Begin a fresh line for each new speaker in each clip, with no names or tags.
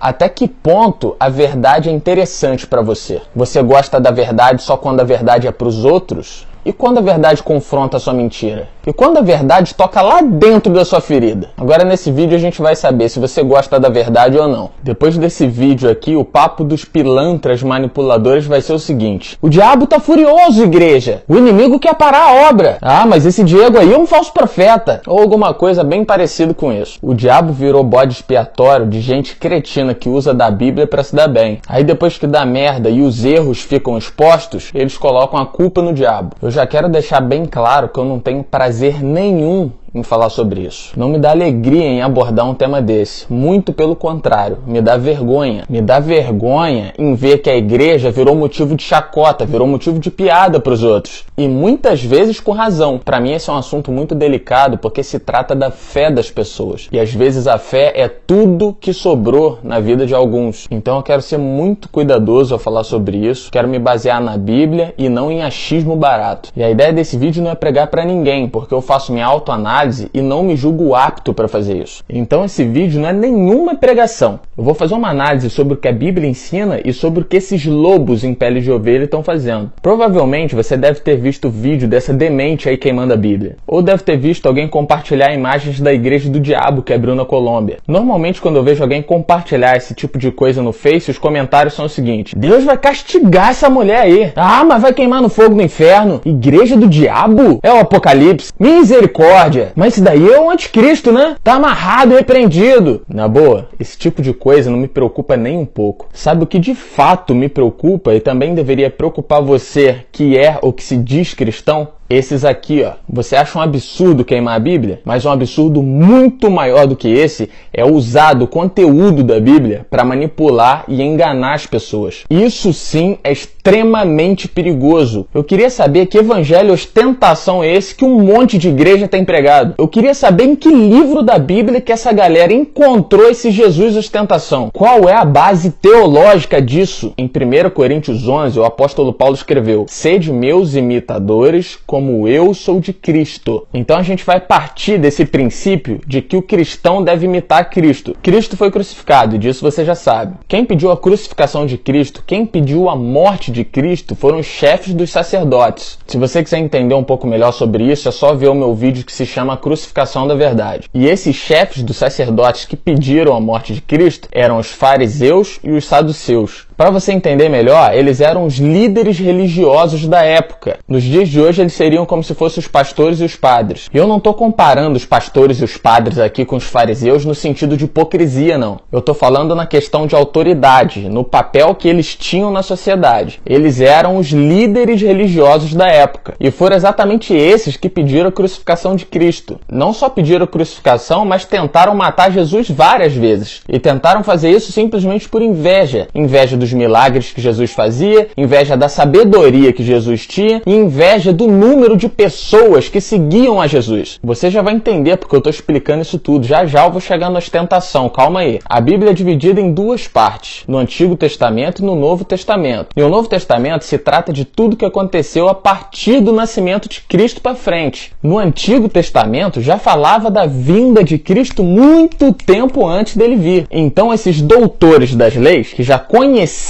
Até que ponto a verdade é interessante para você? Você gosta da verdade só quando a verdade é para os outros? E quando a verdade confronta a sua mentira? E quando a verdade toca lá dentro da sua ferida? Agora nesse vídeo a gente vai saber se você gosta da verdade ou não. Depois desse vídeo aqui, o papo dos pilantras manipuladores vai ser o seguinte: o diabo tá furioso, igreja! O inimigo quer parar a obra! Ah, mas esse Diego aí é um falso profeta! Ou alguma coisa bem parecida com isso. O diabo virou bode expiatório de gente cretina que usa da Bíblia para se dar bem. Aí depois que dá merda e os erros ficam expostos, eles colocam a culpa no diabo. Eu já quero deixar bem claro que eu não tenho prazer nenhum em falar sobre isso. Não me dá alegria em abordar um tema desse. Muito pelo contrário, me dá vergonha. Me dá vergonha em ver que a igreja virou motivo de chacota, virou motivo de piada para os outros. E muitas vezes com razão. Para mim esse é um assunto muito delicado porque se trata da fé das pessoas. E às vezes a fé é tudo que sobrou na vida de alguns. Então eu quero ser muito cuidadoso ao falar sobre isso. Quero me basear na Bíblia e não em achismo barato. E a ideia desse vídeo não é pregar para ninguém, porque eu faço minha autoanálise e não me julgo apto para fazer isso. Então esse vídeo não é nenhuma pregação. Eu vou fazer uma análise sobre o que a Bíblia ensina e sobre o que esses lobos em pele de ovelha estão fazendo. Provavelmente você deve ter visto o vídeo dessa demente aí queimando a Bíblia. Ou deve ter visto alguém compartilhar imagens da igreja do diabo que abriu na Colômbia. Normalmente quando eu vejo alguém compartilhar esse tipo de coisa no Face, os comentários são o seguinte: Deus vai castigar essa mulher aí. Ah, mas vai queimar no fogo do inferno. Igreja do diabo? É o Apocalipse. Misericórdia. Mas isso daí é o anticristo, né? Tá amarrado e repreendido. Na boa, esse tipo de coisa não me preocupa nem um pouco. Sabe o que de fato me preocupa e também deveria preocupar você que é ou que se diz cristão? Esses aqui, ó. Você acha um absurdo queimar a Bíblia? Mas um absurdo muito maior do que esse é usar do conteúdo da Bíblia para manipular e enganar as pessoas. Isso sim é extremamente perigoso. Eu queria saber que evangelho ostentação é esse que um monte de igreja tem pregado. Eu queria saber em que livro da Bíblia que essa galera encontrou esse Jesus ostentação. Qual é a base teológica disso? Em 1 Coríntios 11, o apóstolo Paulo escreveu: sede meus imitadores, como eu sou de Cristo. Então a gente vai partir desse princípio de que o cristão deve imitar Cristo. Cristo foi crucificado, e disso você já sabe. Quem pediu a crucificação de Cristo, quem pediu a morte de Cristo, foram os chefes dos sacerdotes. Se você quiser entender um pouco melhor sobre isso, é só ver o meu vídeo que se chama Crucificação da Verdade. E esses chefes dos sacerdotes que pediram a morte de Cristo eram os fariseus e os saduceus. Para você entender melhor, eles eram os líderes religiosos da época. Nos dias de hoje, eles seriam como se fossem os pastores e os padres. E eu não estou comparando os pastores e os padres aqui com os fariseus no sentido de hipocrisia, não. Eu estou falando na questão de autoridade, no papel que eles tinham na sociedade. Eles eram os líderes religiosos da época. E foram exatamente esses que pediram a crucificação de Cristo. Não só pediram a crucificação, mas tentaram matar Jesus várias vezes. E tentaram fazer isso simplesmente por inveja. Inveja dos milagres que Jesus fazia, inveja da sabedoria que Jesus tinha e inveja do número de pessoas que seguiam a Jesus. Você já vai entender porque eu estou explicando isso tudo. Já já eu vou chegar na ostentação, calma aí. A Bíblia é dividida em duas partes, no Antigo Testamento e no Novo Testamento. E o Novo Testamento se trata de tudo que aconteceu a partir do nascimento de Cristo para frente. No Antigo Testamento já falava da vinda de Cristo muito tempo antes dele vir. Então esses doutores das leis, que já conheciam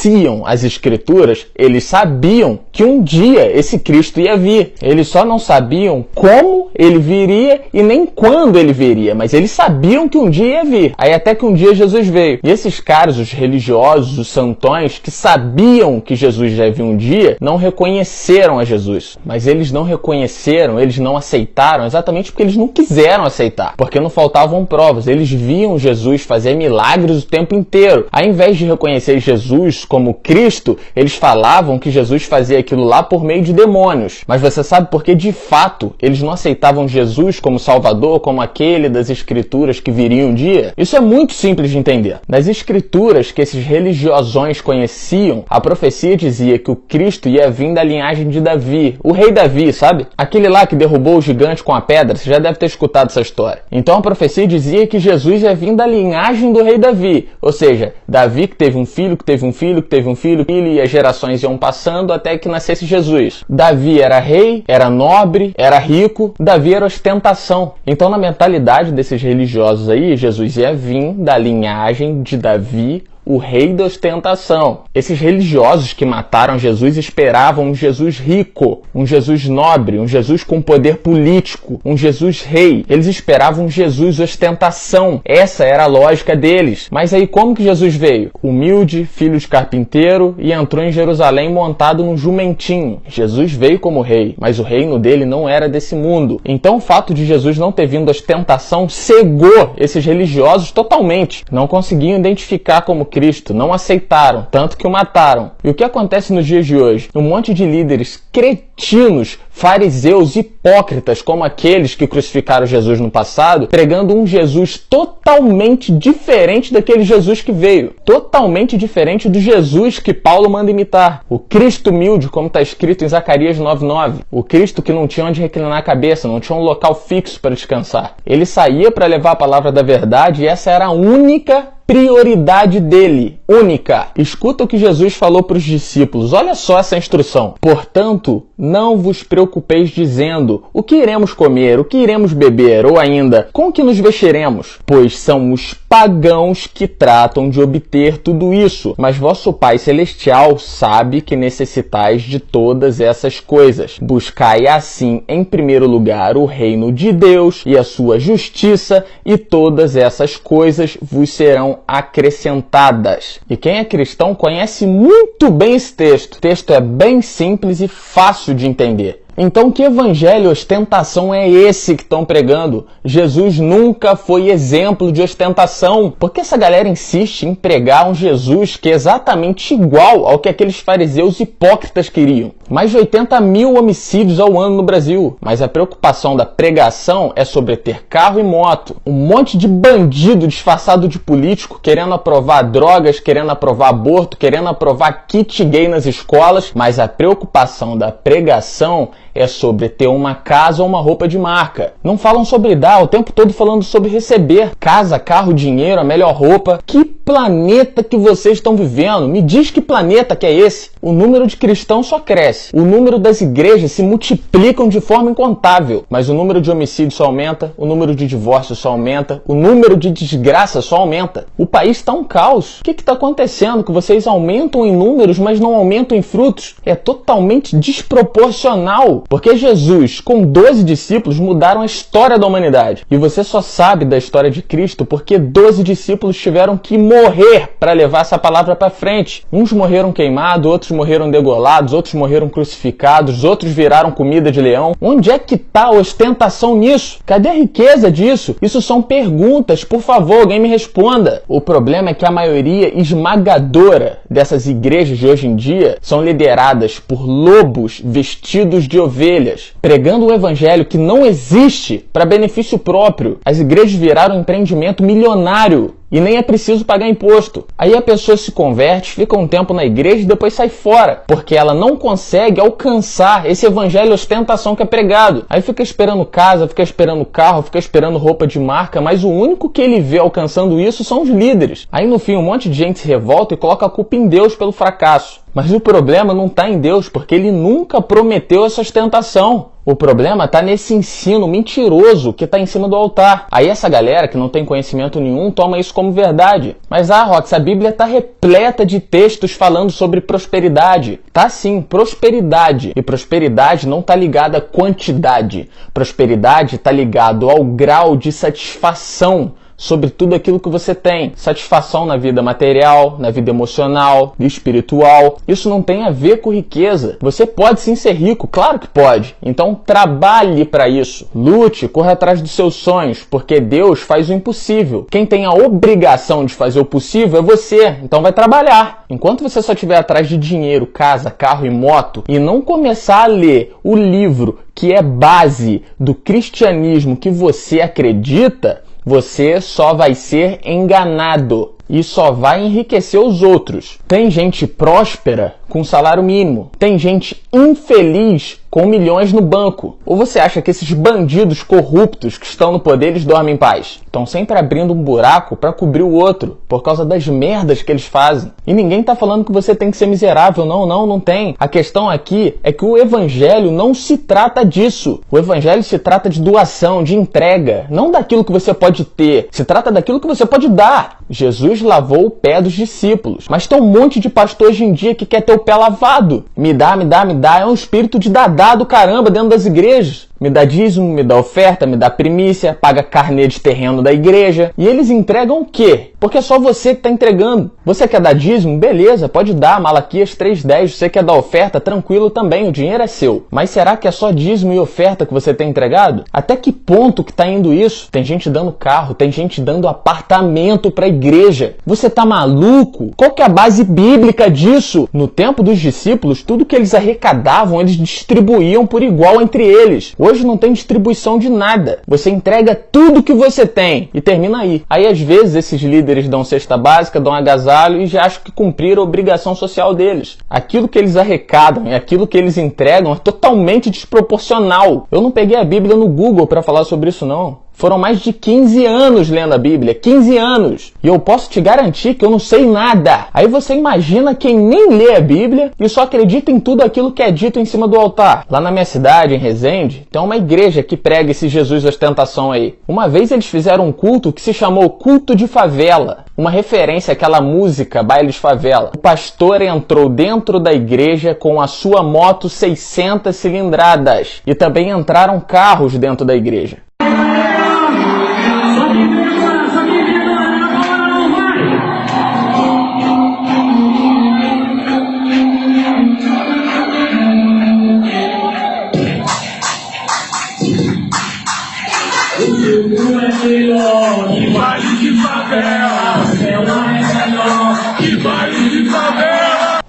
as Escrituras, eles sabiam que um dia esse Cristo ia vir. Eles só não sabiam como ele viria e nem quando ele viria, mas eles sabiam que um dia ia vir. Aí até que um dia Jesus veio. E esses caras, os religiosos, os santões, que sabiam que Jesus já ia vir um dia, não reconheceram a Jesus. Mas eles não reconheceram, eles não aceitaram, exatamente porque eles não quiseram aceitar. Porque não faltavam provas. Eles viam Jesus fazer milagres o tempo inteiro. Ao invés de reconhecer Jesus como Cristo, eles falavam que Jesus fazia aquilo lá por meio de demônios. Mas você sabe por que de fato eles não aceitavam Jesus como Salvador, como aquele das Escrituras que viria um dia? Isso é muito simples de entender. Nas Escrituras que esses religiosões conheciam, a profecia dizia que o Cristo ia vir da linhagem de Davi, o rei Davi, sabe? Aquele lá que derrubou o gigante com a pedra, você já deve ter escutado essa história. Então a profecia dizia que Jesus ia vir da linhagem do rei Davi, ou seja, Davi que teve um filho, que teve um filho, que teve um filho, e as gerações iam passando até que nascesse Jesus. Davi era rei, era nobre, era rico, Davi era ostentação. Então na mentalidade desses religiosos aí, Jesus ia vir da linhagem de Davi, o rei da ostentação. Esses religiosos que mataram Jesus esperavam um Jesus rico, um Jesus nobre, um Jesus com poder político, um Jesus rei. Eles esperavam um Jesus ostentação. Essa era a lógica deles. Mas aí como que Jesus veio? Humilde, filho de carpinteiro, e entrou em Jerusalém montado num jumentinho. Jesus veio como rei, mas o reino dele não era desse mundo. Então o fato de Jesus não ter vindo ostentação cegou esses religiosos totalmente. Não conseguiam identificar como Cristo, não aceitaram, tanto que o mataram. E o que acontece nos dias de hoje? Um monte de líderes cretinos, fariseus, hipócritas, como aqueles que crucificaram Jesus no passado, pregando um Jesus totalmente diferente daquele Jesus que veio. Totalmente diferente do Jesus que Paulo manda imitar. O Cristo humilde, como está escrito em Zacarias 9:9. O Cristo que não tinha onde reclinar a cabeça, não tinha um local fixo para descansar. Ele saía para levar a palavra da verdade e essa era a única prioridade dele, única. Escuta o que Jesus falou para os discípulos. Olha só essa instrução. Portanto, não vos preocupeis dizendo o que iremos comer, o que iremos beber, ou ainda, com que nos vestiremos? Pois são os pagãos que tratam de obter tudo isso. Mas vosso Pai Celestial sabe que necessitais de todas essas coisas. Buscai assim, em primeiro lugar, o reino de Deus e a sua justiça, e todas essas coisas vos serão acrescentadas. E quem é cristão conhece muito bem esse texto. O texto é bem simples e fácil de entender. Então, que evangelho e ostentação é esse que estão pregando? Jesus nunca foi exemplo de ostentação. Por que essa galera insiste em pregar um Jesus que é exatamente igual ao que aqueles fariseus hipócritas queriam? Mais de 80 mil homicídios ao ano no Brasil. Mas a preocupação da pregação é sobre ter carro e moto. Um monte de bandido disfarçado de político querendo aprovar drogas, querendo aprovar aborto, querendo aprovar kit gay nas escolas. Mas a preocupação da pregação é sobre ter uma casa ou uma roupa de marca. Não falam sobre dar, o tempo todo falando sobre receber. Casa, carro, dinheiro, a melhor roupa. Que planeta que vocês estão vivendo? Me diz que planeta que é esse? O número de cristãos só cresce. O número das igrejas se multiplicam de forma incontável. Mas o número de homicídios só aumenta, o número de divórcios só aumenta, o número de desgraças só aumenta. O país está um caos. O que está acontecendo? Que vocês aumentam em números, mas não aumentam em frutos? É totalmente desproporcional. Porque Jesus, com 12 discípulos, mudaram a história da humanidade. E você só sabe da história de Cristo porque 12 discípulos tiveram que morrer para levar essa palavra para frente. Uns morreram queimados, outros morreram degolados, outros morreram crucificados, outros viraram comida de leão. Onde é que está a ostentação nisso? Cadê a riqueza disso? Isso são perguntas, por favor, alguém me responda. O problema é que a maioria esmagadora dessas igrejas de hoje em dia são lideradas por lobos vestidos de ovelhas, pregando um evangelho que não existe para benefício próprio. As igrejas viraram um empreendimento milionário e nem é preciso pagar imposto. Aí a pessoa se converte, fica um tempo na igreja e depois sai fora, porque ela não consegue alcançar esse evangelho ostentação que é pregado. Aí fica esperando casa, fica esperando carro, fica esperando roupa de marca, mas o único que ele vê alcançando isso são os líderes. Aí no fim um monte de gente se revolta e coloca a culpa em Deus pelo fracasso. Mas o problema não está em Deus, porque ele nunca prometeu essa ostentação. O problema está nesse ensino mentiroso que está em cima do altar. Aí essa galera que não tem conhecimento nenhum toma isso como verdade. Mas Rox, a Bíblia está repleta de textos falando sobre prosperidade. Tá sim, prosperidade. E prosperidade não está ligada à quantidade. Prosperidade está ligado ao grau de satisfação sobre tudo aquilo que você tem. Satisfação na vida material, na vida emocional, espiritual. Isso não tem a ver com riqueza. Você pode sim ser rico, claro que pode. Então trabalhe para isso. Lute, corra atrás dos seus sonhos, porque Deus faz o impossível. Quem tem a obrigação de fazer o possível é você, então vai trabalhar. Enquanto você só estiver atrás de dinheiro, casa, carro e moto, e não começar a ler o livro que é base do cristianismo que você acredita, você só vai ser enganado e só vai enriquecer os outros. Tem gente próspera com salário mínimo. Tem gente infeliz com milhões no banco. Ou você acha que esses bandidos corruptos que estão no poder, eles dormem em paz? Estão sempre abrindo um buraco para cobrir o outro, por causa das merdas que eles fazem. E ninguém tá falando que você tem que ser miserável. Não tem. A questão aqui é que o evangelho não se trata disso. O evangelho se trata de doação, de entrega. Não daquilo que você pode ter. Se trata daquilo que você pode dar. Jesus vez lavou o pé dos discípulos. Mas tem um monte de pastor hoje em dia que quer ter o pé lavado. Me dá, me dá, me dá. É um espírito de dadá do caramba dentro das igrejas. Me dá dízimo, me dá oferta, me dá primícia, paga carnê de terreno da igreja. E eles entregam o quê? Porque é só você que está entregando. Você quer dar dízimo? Beleza, pode dar. Malaquias 3:10. Você quer dar oferta? Tranquilo também, o dinheiro é seu. Mas será que é só dízimo e oferta que você tem entregado? Até que ponto que está indo isso? Tem gente dando carro, tem gente dando apartamento para a igreja. Você tá maluco? Qual que é a base bíblica disso? No tempo dos discípulos, tudo que eles arrecadavam, eles distribuíam por igual entre eles. Hoje não tem distribuição de nada. Você entrega tudo que você tem e termina aí. Aí às vezes esses líderes dão cesta básica, dão agasalho e já acham que cumpriram a obrigação social deles. Aquilo que eles arrecadam e aquilo que eles entregam é totalmente desproporcional. Eu não peguei a Bíblia no Google para falar sobre isso não. Foram mais de 15 anos lendo a Bíblia, 15 anos. E eu posso te garantir que eu não sei nada. Aí você imagina quem nem lê a Bíblia e só acredita em tudo aquilo que é dito em cima do altar. Lá na minha cidade, em Resende, tem uma igreja que prega esse Jesus ostentação aí. Uma vez eles fizeram um culto que se chamou Culto de Favela. Uma referência àquela música, Baile de Favela. O pastor entrou dentro da igreja com a sua moto 600 cilindradas. E também entraram carros dentro da igreja.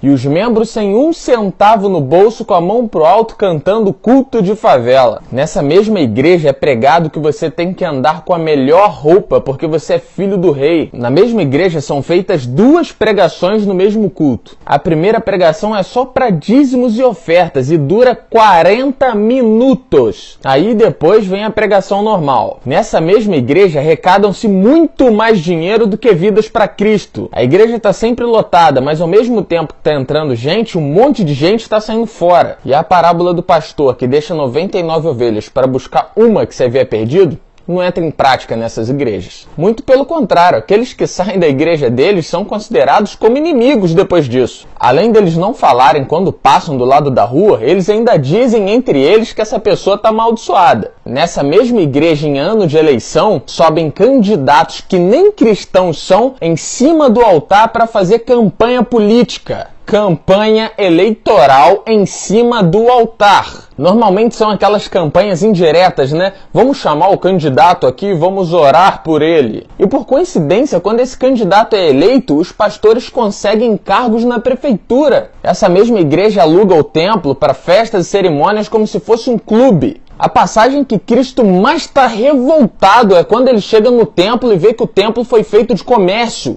E os membros sem um centavo no bolso, com a mão pro alto, cantando Culto de Favela. Nessa mesma igreja é pregado que você tem que andar com a melhor roupa porque você é filho do rei. Na mesma igreja são feitas 2 pregações no mesmo culto. A primeira pregação é só para dízimos e ofertas e dura 40 minutos. Aí depois vem a pregação normal. Nessa mesma igreja arrecadam-se muito mais dinheiro do que vidas para Cristo. A igreja está sempre lotada, mas ao mesmo tempo que entrando gente, um monte de gente está saindo fora. E a parábola do pastor que deixa 99 ovelhas para buscar uma que se havia perdido, não entra em prática nessas igrejas. Muito pelo contrário, aqueles que saem da igreja deles são considerados como inimigos depois disso. Além deles não falarem quando passam do lado da rua, eles ainda dizem entre eles que essa pessoa está amaldiçoada. Nessa mesma igreja, em ano de eleição, sobem candidatos que nem cristãos são em cima do altar para fazer campanha política. Campanha eleitoral em cima do altar. Normalmente são aquelas campanhas indiretas, né? Vamos chamar o candidato aqui e vamos orar por ele. E por coincidência, quando esse candidato é eleito, os pastores conseguem cargos na prefeitura. Essa mesma igreja aluga o templo para festas e cerimônias como se fosse um clube. A passagem que Cristo mais está revoltado é quando ele chega no templo e vê que o templo foi feito de comércio.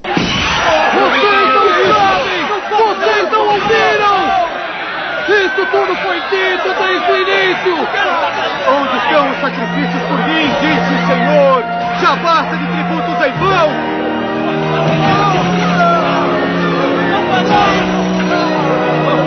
Isso tudo foi dito desde o início! Onde estão os sacrifícios por mim, disse o Senhor? Já basta de tributos em vão!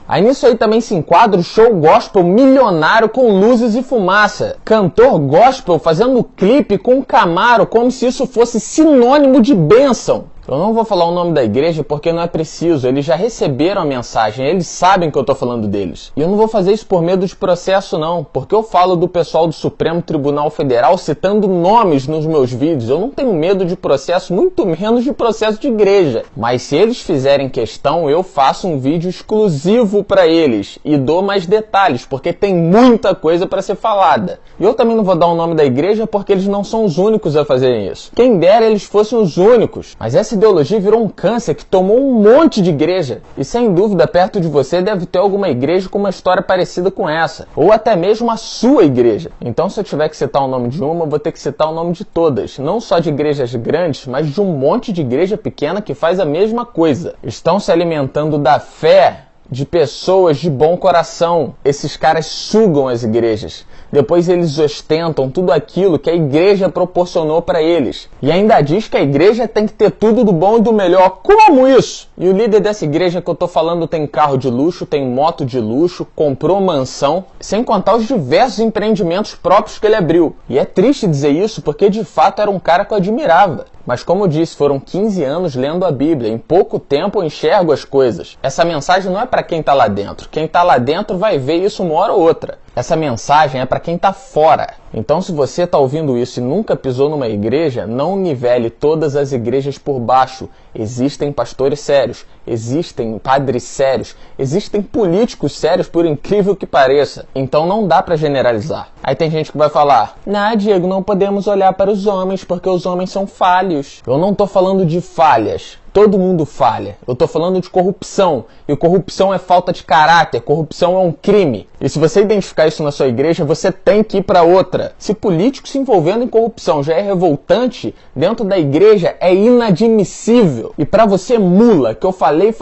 Aí nisso aí também se enquadra o show gospel milionário com luzes e fumaça. Cantor gospel fazendo clipe com Camaro como se isso fosse sinônimo de bênção. Eu não vou falar o nome da igreja porque não é preciso, eles já receberam a mensagem, eles sabem que eu estou falando deles. E eu não vou fazer isso por medo de processo não, porque eu falo do pessoal do Supremo Tribunal Federal citando nomes nos meus vídeos. Eu não tenho medo de processo, muito menos de processo de igreja. Mas se eles fizerem questão, eu faço um vídeo exclusivo para eles e dou mais detalhes, porque tem muita coisa para ser falada. E eu também não vou dar o nome da igreja porque eles não são os únicos a fazerem isso. Quem dera eles fossem os únicos, mas essa ideologia virou um câncer que tomou um monte de igreja. E sem dúvida, perto de você deve ter alguma igreja com uma história parecida com essa. Ou até mesmo a sua igreja. Então se eu tiver que citar o nome de uma, eu vou ter que citar o nome de todas. Não só de igrejas grandes, mas de um monte de igreja pequena que faz a mesma coisa. Estão se alimentando da fé de pessoas de bom coração. Esses caras sugam as igrejas. Depois eles ostentam tudo aquilo que a igreja proporcionou para eles. E ainda diz que a igreja tem que ter tudo do bom e do melhor. Como isso? E o líder dessa igreja que eu tô falando tem carro de luxo, tem moto de luxo, comprou mansão, sem contar os diversos empreendimentos próprios que ele abriu. E é triste dizer isso porque de fato era um cara que eu admirava. Mas como eu disse, foram 15 anos lendo a Bíblia. Em pouco tempo eu enxergo as coisas. Essa mensagem não é para quem está lá dentro. Quem está lá dentro vai ver isso uma hora ou outra. Essa mensagem é para quem está fora. Então, se você está ouvindo isso e nunca pisou numa igreja, não nivele todas as igrejas por baixo. Existem pastores sérios, existem padres sérios, existem políticos sérios, por incrível que pareça. Então não dá para generalizar. Aí tem gente que vai falar, não, Diego, não podemos olhar para os homens porque os homens são falhos. Eu não estou falando de falhas. Todo mundo falha. Eu estou falando de corrupção. E corrupção é falta de caráter. Corrupção é um crime. E se você identificar isso na sua igreja, você tem que ir para outra. Se político se envolvendo em corrupção já é revoltante, dentro da igreja é inadmissível. E para você, mula, que eu falei,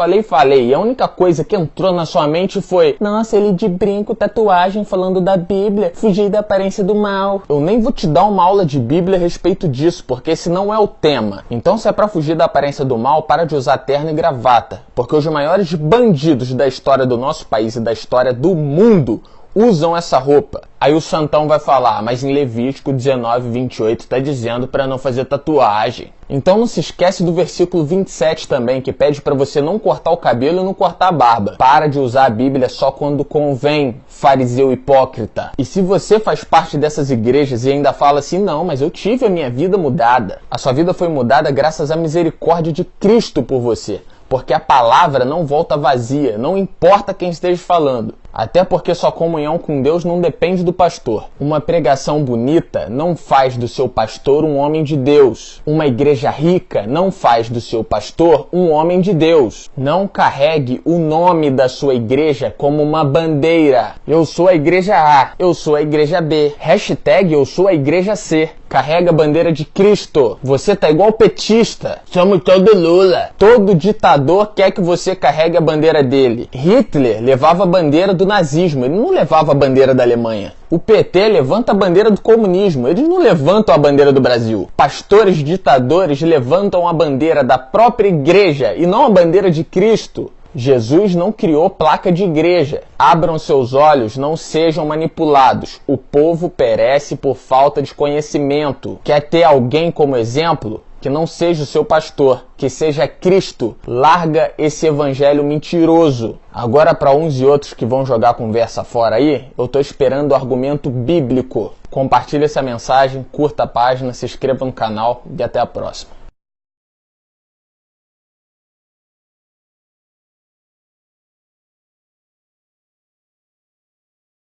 e a única coisa que entrou na sua mente foi, nossa, ele de brinco, tatuagem, falando da Bíblia, fugir da aparência do mal. Eu nem vou te dar uma aula de Bíblia a respeito disso, porque esse não é o tema. Então, se é para fugir da aparência do mal, para de usar terno e gravata, porque os maiores bandidos da história do nosso país e da história do mundo usam essa roupa. Aí o santão vai falar, mas em Levítico 19:28 está dizendo para não fazer tatuagem. Então não se esquece do versículo 27 também, que pede para você não cortar o cabelo e não cortar a barba. Para de usar a Bíblia só quando convém, fariseu hipócrita. E se você faz parte dessas igrejas e ainda fala assim, não, mas eu tive a minha vida mudada. A sua vida foi mudada graças à misericórdia de Cristo por você. Porque a palavra não volta vazia, não importa quem esteja falando. Até porque sua comunhão com Deus não depende do pastor. Uma pregação bonita não faz do seu pastor um homem de Deus. Uma igreja rica não faz do seu pastor um homem de Deus. Não carregue o nome da sua igreja como uma bandeira. Eu sou a igreja A, eu sou a igreja B. Hashtag eu sou a igreja C. Carrega a bandeira de Cristo. Você tá igual petista. Somos todo Lula. Todo ditador quer que você carregue a bandeira dele. Hitler levava a bandeira do nazismo, ele não levava a bandeira da Alemanha. O PT levanta a bandeira do comunismo, eles não levantam a bandeira do Brasil. Pastores ditadores levantam a bandeira da própria igreja e não a bandeira de Cristo. Jesus não criou placa de igreja. Abram seus olhos, não sejam manipulados. O povo perece por falta de conhecimento. Quer ter alguém como exemplo? Que não seja o seu pastor, que seja Cristo. Larga esse evangelho mentiroso. Agora, para uns e outros que vão jogar conversa fora aí, eu tô esperando o argumento bíblico. Compartilhe essa mensagem, curta a página, se inscreva no canal e até a próxima.